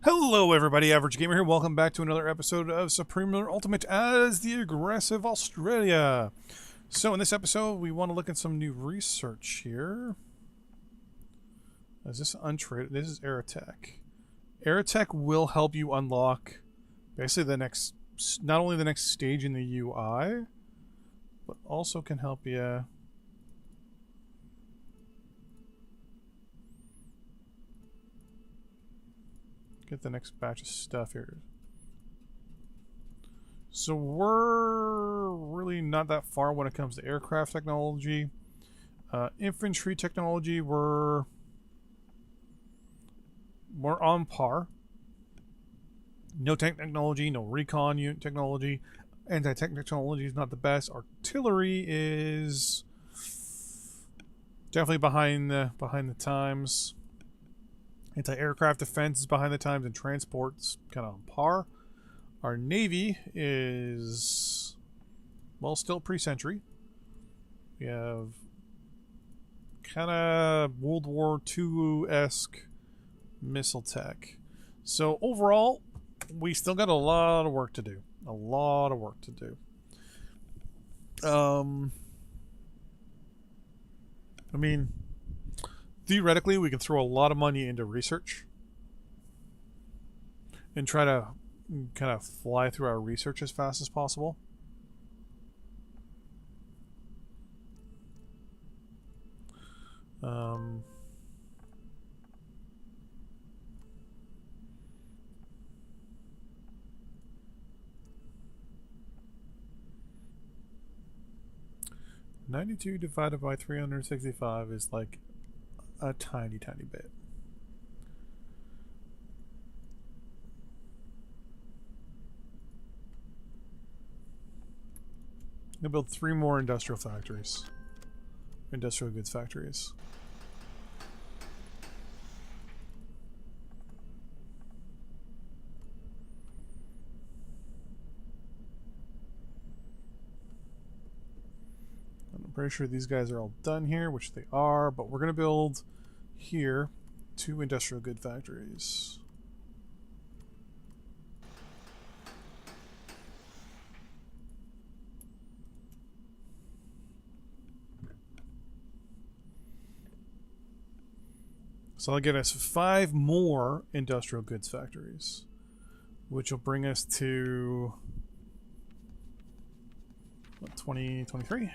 Hello everybody, Average Gamer here. Welcome back to another episode of Supreme Ultimate as the Aggressive Australia. So in this episode, we want to look at some new research here. Is this untraded? This is Aerotech. Aerotech will help you unlock basically the next, not only the next stage in the UI, but also can help you get the next batch of stuff here. So we're really not that far when it comes to aircraft technology. Infantry technology, we're on par. No tank technology, no recon unit technology. Anti-tank technology is not the best. Artillery is definitely behind the times. Anti-aircraft defense is behind the times, and transport's kind of on par. Our Navy is, well, still pre-century. We have kind of World War II-esque missile tech. So overall, we still got a lot of work to do. A lot of work to do. I mean, theoretically, we can throw a lot of money into research and try to kind of fly through our research as fast as possible. $92 divided by 365 is like a tiny bit. I'm gonna build 3 more industrial factories. Industrial goods factories. I'm pretty sure these guys are all done here, which they are, but we're gonna build here 2 industrial good factories. So I'll get us 5 more industrial goods factories, which will bring us to what, 2023?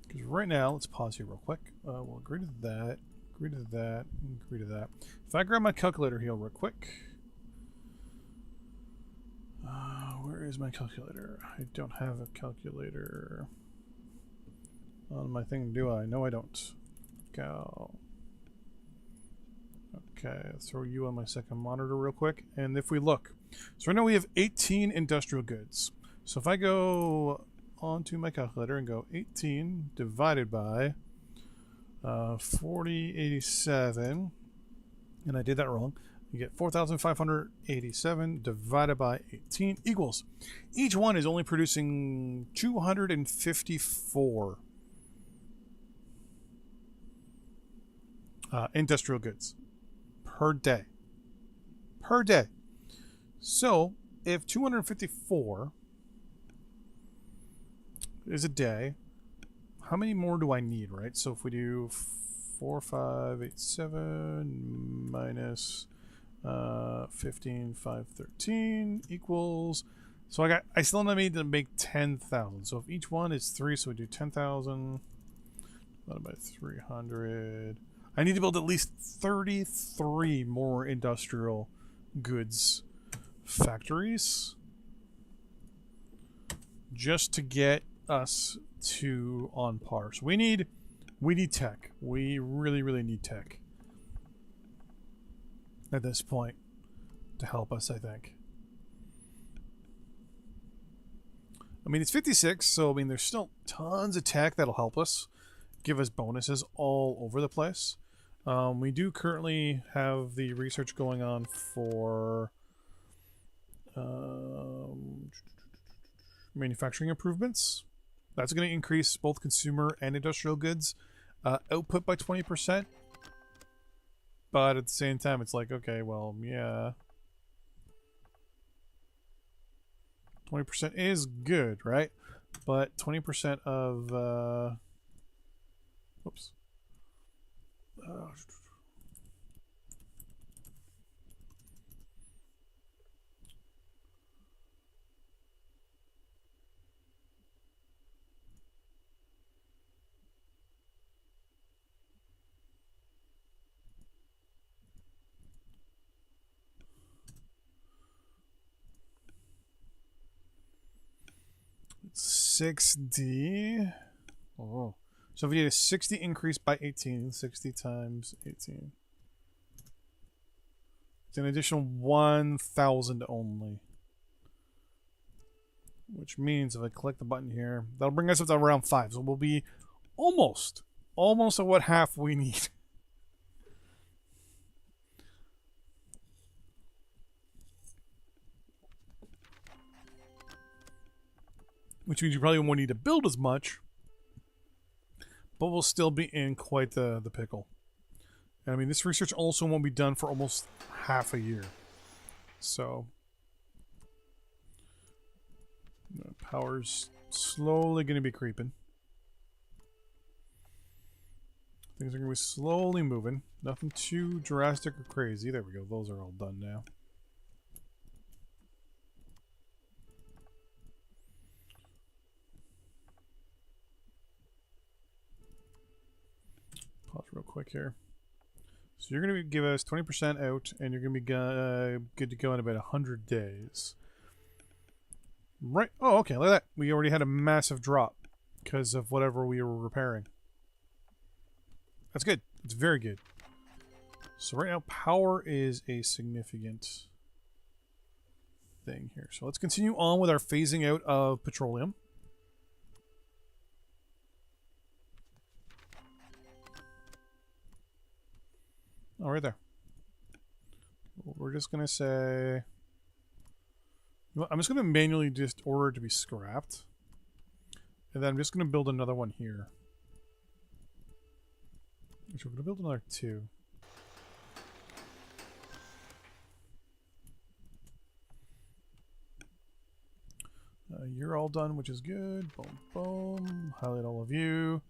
Because right now, let's pause here real quick. We'll agree to that, agree to that, and agree to that. If I grab my calculator here real quick. Where is my calculator? I don't have a calculator on my thing, do I? No, I don't. Go. Okay, let's throw you on my second monitor real quick. And if we look, so right now we have 18 industrial goods. So if I go onto my calculator and go 18 divided by 4087, and I did that wrong. You get 4,587 divided by 18 equals. Each one is only producing 254 industrial goods per day. Per day. So if 254 is a day, how many more do I need, right? So if we do 4587 minus 15,513 equals, so I still need to make 10,000. So if each one is 3, so we do 10,000 divided by 300. I need to build at least 33 more industrial goods factories just to get us to on par. So we need tech. We really need tech at this point to help us, I think. I mean, it's 56, so I mean, there's still tons of tech that'll help us, give us bonuses all over the place. We do currently have the research going on for manufacturing improvements. That's going to increase both consumer and industrial goods output by 20%. But at the same time, it's like, okay, well, yeah. 20% is good, right? But 20% of, whoops. 60. Oh. So if we did a 60 increase by 18, 60 times 18. It's an additional 1,000 only. Which means if I click the button here, that'll bring us up to around 5. So we'll be almost at what half we need. Which means you probably won't need to build as much, but we'll still be in quite the pickle. And I mean, this research also won't be done for almost half a year. So, power's slowly going to be creeping. Things are going to be slowly moving. Nothing too drastic or crazy. There we go. Those are all done now. Pause real quick here. So you're going to give us 20% out, and you're going to be good to go in about 100 days. Right. Oh, okay. Look at that. We already had a massive drop because of whatever we were repairing. That's good. It's very good. So right now, power is a significant thing here. So let's continue on with our phasing out of petroleum. Oh, right there. We're just going to say... I'm just going to manually just order it to be scrapped. And then I'm just going to build another one here. Actually, we're going to build another 2. You're all done, which is good. Boom, boom. Highlight all of you.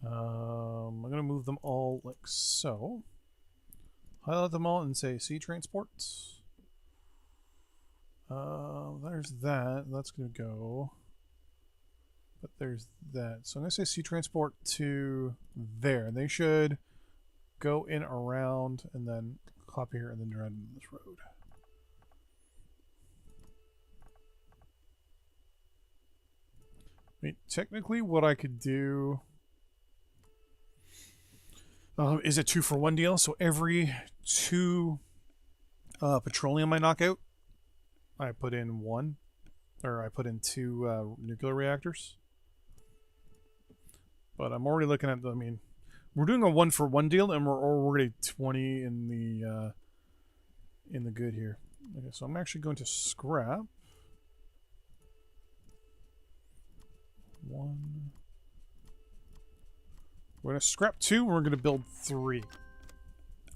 I'm going to move them all like so. Highlight them all and say sea transports. There's that. That's going to go. But there's that. So I'm going to say sea transport to there. And they should go in around and then copy here and then run this road. I mean, technically what I could do is a 2-for-1 deal. So every 2 petroleum I knock out, I put in 1, or I put in 2 nuclear reactors. But I'm already looking at, I mean, we're doing a 1-for-1 deal, and we're already 20 in the good here. Okay, so I'm actually going to scrap 1. We're going to scrap 2, and we're going to build 3.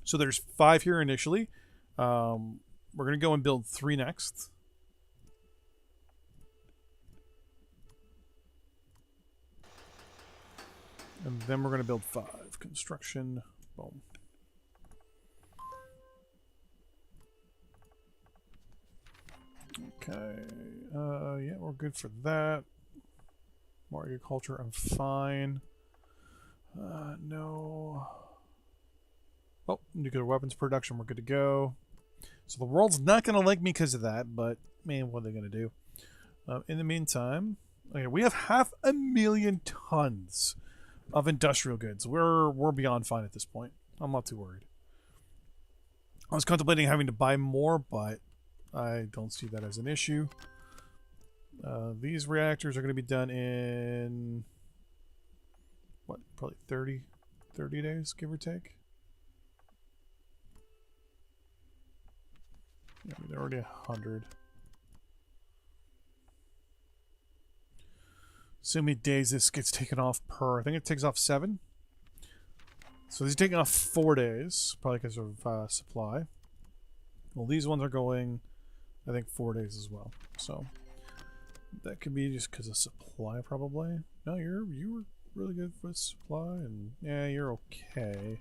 So there's 5 here initially. We're going to go and build 3 next. And then we're going to build 5. Construction. Boom. Okay. Yeah, we're good for that. More agriculture, I'm fine. No. Oh, nuclear weapons production, we're good to go. So the world's not going to like me because of that, but man, what are they going to do? In the meantime, okay, we have 500,000 tons of industrial goods. We're beyond fine at this point. I'm not too worried. I was contemplating having to buy more, but I don't see that as an issue. These reactors are going to be done in what, probably 30 days, give or take. Yeah, I mean, they're already 100. So many days this gets taken off per. I think it takes off 7. So he's taking off 4 days, probably because of supply. Well, these ones are going, I think, 4 days as well. So that could be just because of supply, probably. No, you were really good with supply, and yeah, you're okay.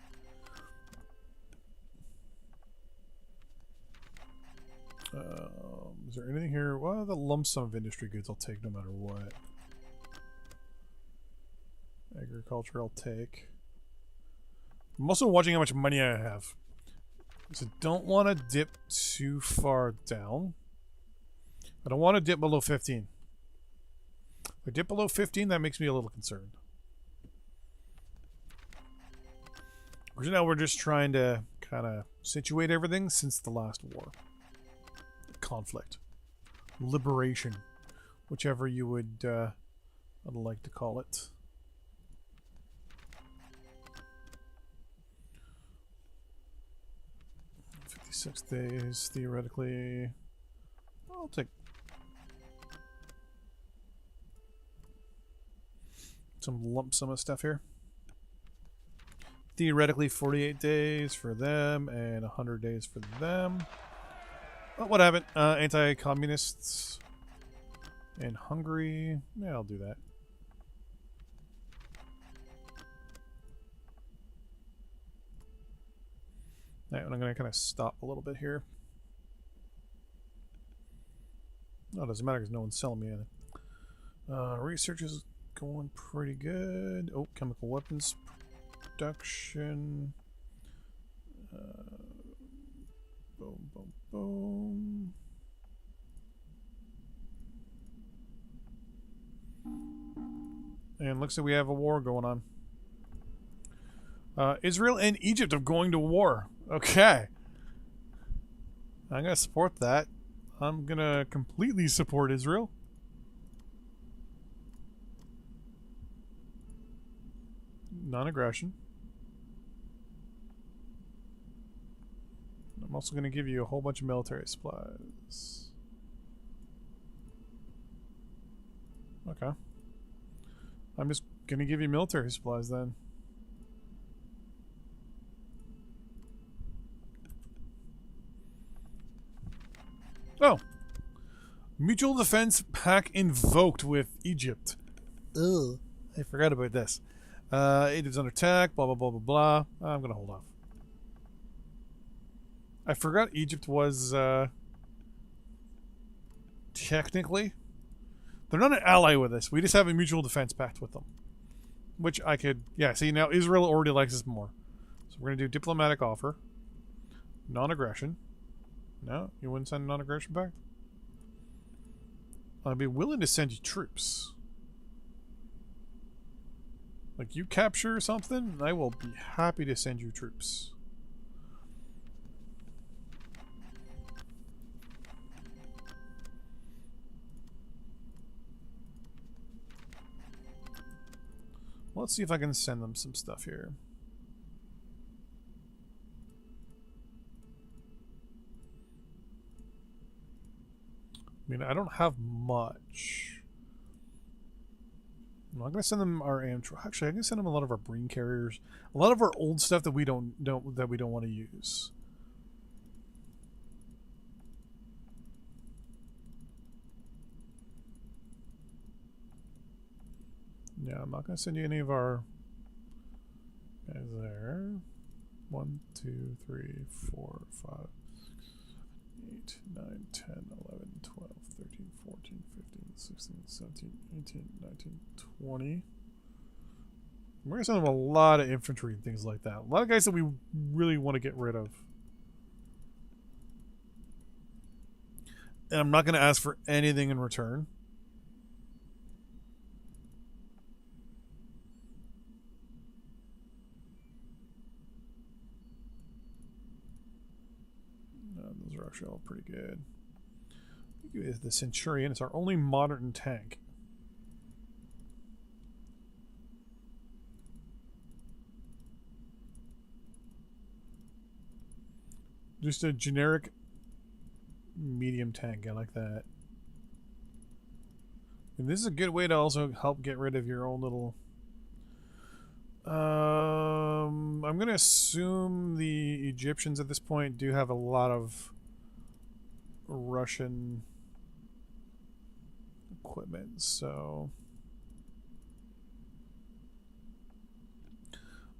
Is there anything here? Well, the lump sum of industry goods I'll take no matter what. Agriculture I'll take. I'm also watching how much money I have. So don't want to dip too far down. I don't want to dip below 15. If I dip below 15, that makes me a little concerned. Because now we're just trying to kind of situate everything since the last war. Conflict. Liberation. Whichever you would like to call it. Six days, theoretically. I'll take some lump sum of stuff here. Theoretically, 48 days for them and 100 days for them. Oh, what happened? Anti-communists in Hungary. Yeah, I'll do that. Alright, I'm going to kind of stop a little bit here. No, it doesn't matter because no one's selling me anything. Research is going pretty good. Oh, chemical weapons production. Boom, boom, boom. And looks like we have a war going on. Israel and Egypt are going to war. Okay. I'm going to support that. I'm going to completely support Israel. Non-aggression. I'm also going to give you a whole bunch of military supplies. Okay. I'm just going to give you military supplies then. Oh. Mutual defense pact invoked with Egypt. Ugh. I forgot about this. Egypt's under attack, blah, blah, blah, blah, blah. I'm going to hold off. I forgot Egypt was, technically. They're not an ally with us. We just have a mutual defense pact with them. Which I could, yeah, see, now Israel already likes us more. So we're going to do diplomatic offer. Non-aggression. No? You wouldn't send a non-aggression pact? I'd be willing to send you troops. Like, you capture something, I will be happy to send you troops. Let's see if I can send them some stuff here. I mean, I don't have much. I'm not going to send them our Amtrak. Actually, I'm going to send them a lot of our Breen carriers, a lot of our old stuff that we don't want to use. Yeah, I'm not going to send you any of our guys there. 1, 2, 3, 4, 5, 6, 8, 9, 10, 11, 12, 13, 14, 15, 16, 17, 18, 19, 20. We're going to send them a lot of infantry and things like that. A lot of guys that we really want to get rid of. And I'm not going to ask for anything in return. Those are actually all pretty good. The Centurion is our only modern tank. Just a generic medium tank. I like that. And this is a good way to also help get rid of your own little... I'm going to assume the Egyptians at this point do have a lot of Russian equipment, so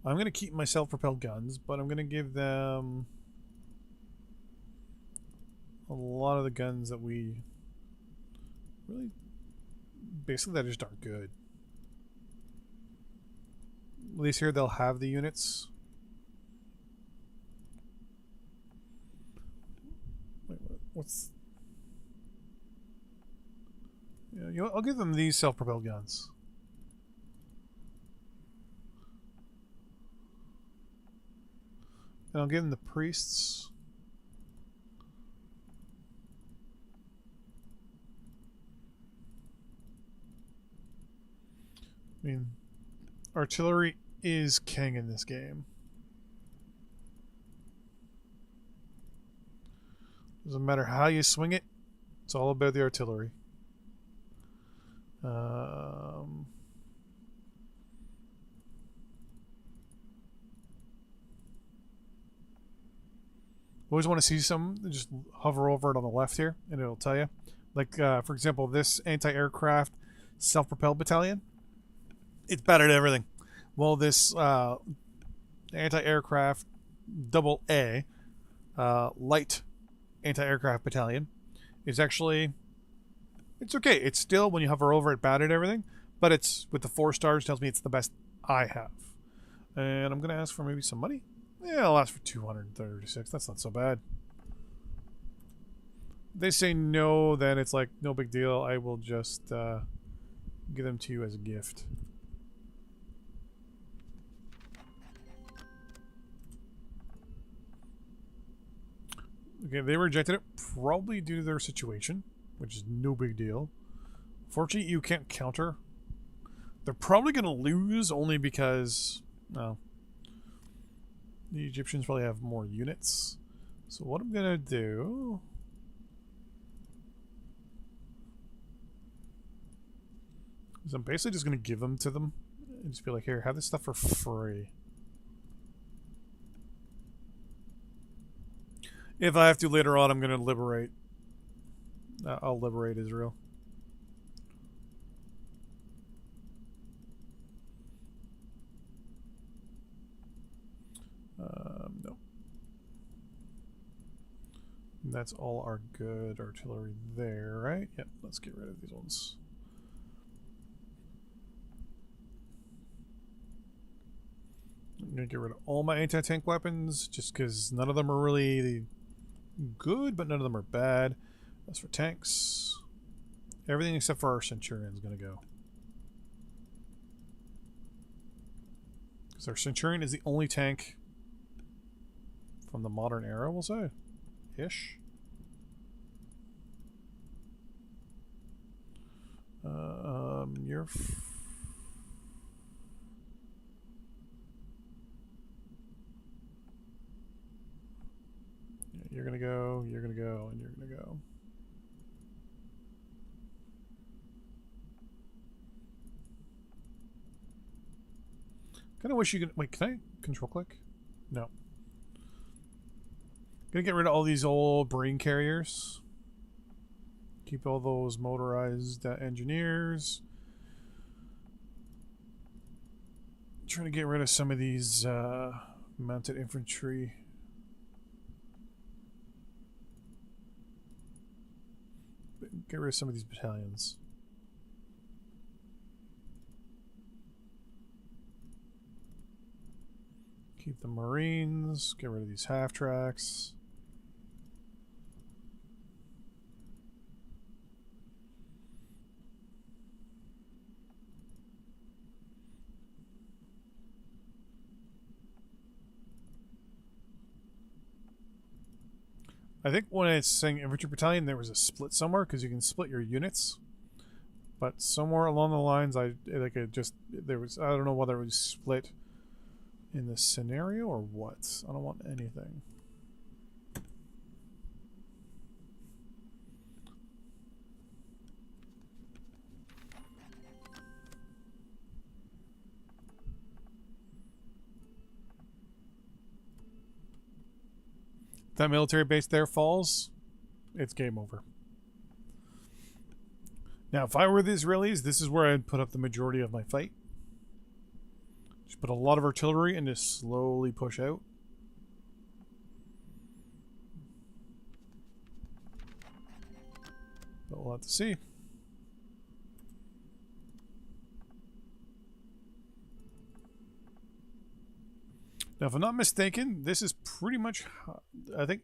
I'm going to keep my self-propelled guns, but I'm going to give them a lot of the guns that we really basically that just aren't good. At least here they'll have the units. Wait, what's... Yeah, you know, I'll give them these self-propelled guns. And I'll give them the priests. I mean, artillery is king in this game. Doesn't matter how you swing it, it's all about the artillery. Always want to see some, just hover over it on the left here, and it'll tell you. Like, for example, this anti-aircraft self-propelled battalion, it's battered everything. Well, this anti-aircraft double A light anti-aircraft battalion is actually, it's okay. It's still, when you hover over it, battered everything, but it's, with the 4 stars, tells me it's the best I have. And I'm going to ask for maybe some money. Yeah, I'll ask for 236. That's not so bad. If they say no, then it's like, no big deal. I will just give them to you as a gift. Okay, they rejected it, probably due to their situation, which is no big deal. Fortunately, you can't counter. They're probably going to lose only because, no, the Egyptians probably have more units. So what I'm going to do is I'm basically just going to give them to them and just be like, here, have this stuff for free. If I have to later on, I'm going to liberate. I'll liberate Israel. No. That's all our good artillery there, right? Yep, let's get rid of these ones. I'm going to get rid of all my anti-tank weapons, just because none of them are really good, but none of them are bad. As for tanks, everything except for our Centurion is going to go. Because our Centurion is the only tank from the modern era, we'll say. Ish. You're gonna go, you're gonna go, and you're gonna go. Kinda wish you could, wait, can I control click? No. Gonna get rid of all these old brain carriers. Keep all those motorized engineers. Trying to get rid of some of these mounted infantry. Get rid of some of these battalions. Keep the Marines. Get rid of these half-tracks. I think when it's saying infantry battalion, there was a split somewhere because you can split your units. But somewhere along the lines, I don't know whether it was split in the scenario or what. I don't want anything. that military base there falls, it's game over. Now, if I were the Israelis, this is where I'd put up the majority of my fight. Just put a lot of artillery and just slowly push out. But we'll have to see. Now, if I'm not mistaken, this is pretty much, I think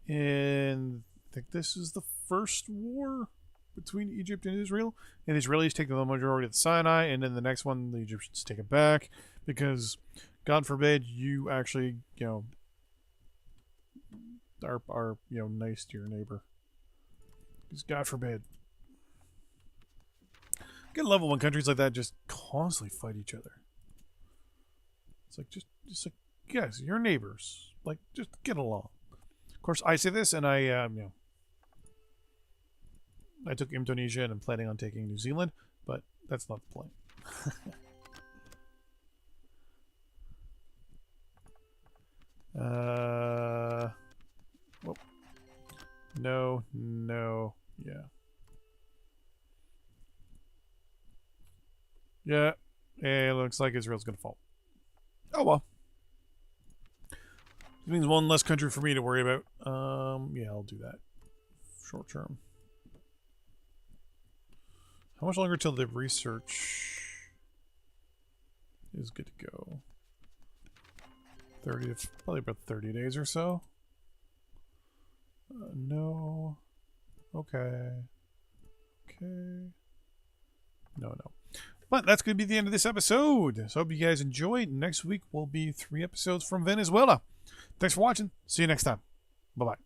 this is the first war between Egypt and Israel. And the Israelis take the majority of the Sinai, and then the next one, the Egyptians take it back. Because, God forbid, you actually, are nice to your neighbor. Because, God forbid. Get a level when countries like that just constantly fight each other. It's like, just like, yes, you're neighbors. Like, just get along. Of course, I say this, and I took Indonesia, and I'm planning on taking New Zealand, but that's not the plan. Well, no, yeah. Yeah, it looks like Israel's gonna fall. Oh well. It means one less country for me to worry about. Yeah, I'll do that. Short term. How much longer till the research is good to go? 30, probably about 30 days or so. No. Okay. Okay. No. But that's going to be the end of this episode. So I hope you guys enjoyed. Next week will be 3 episodes from Venezuela. Thanks for watching. See you next time. Bye-bye.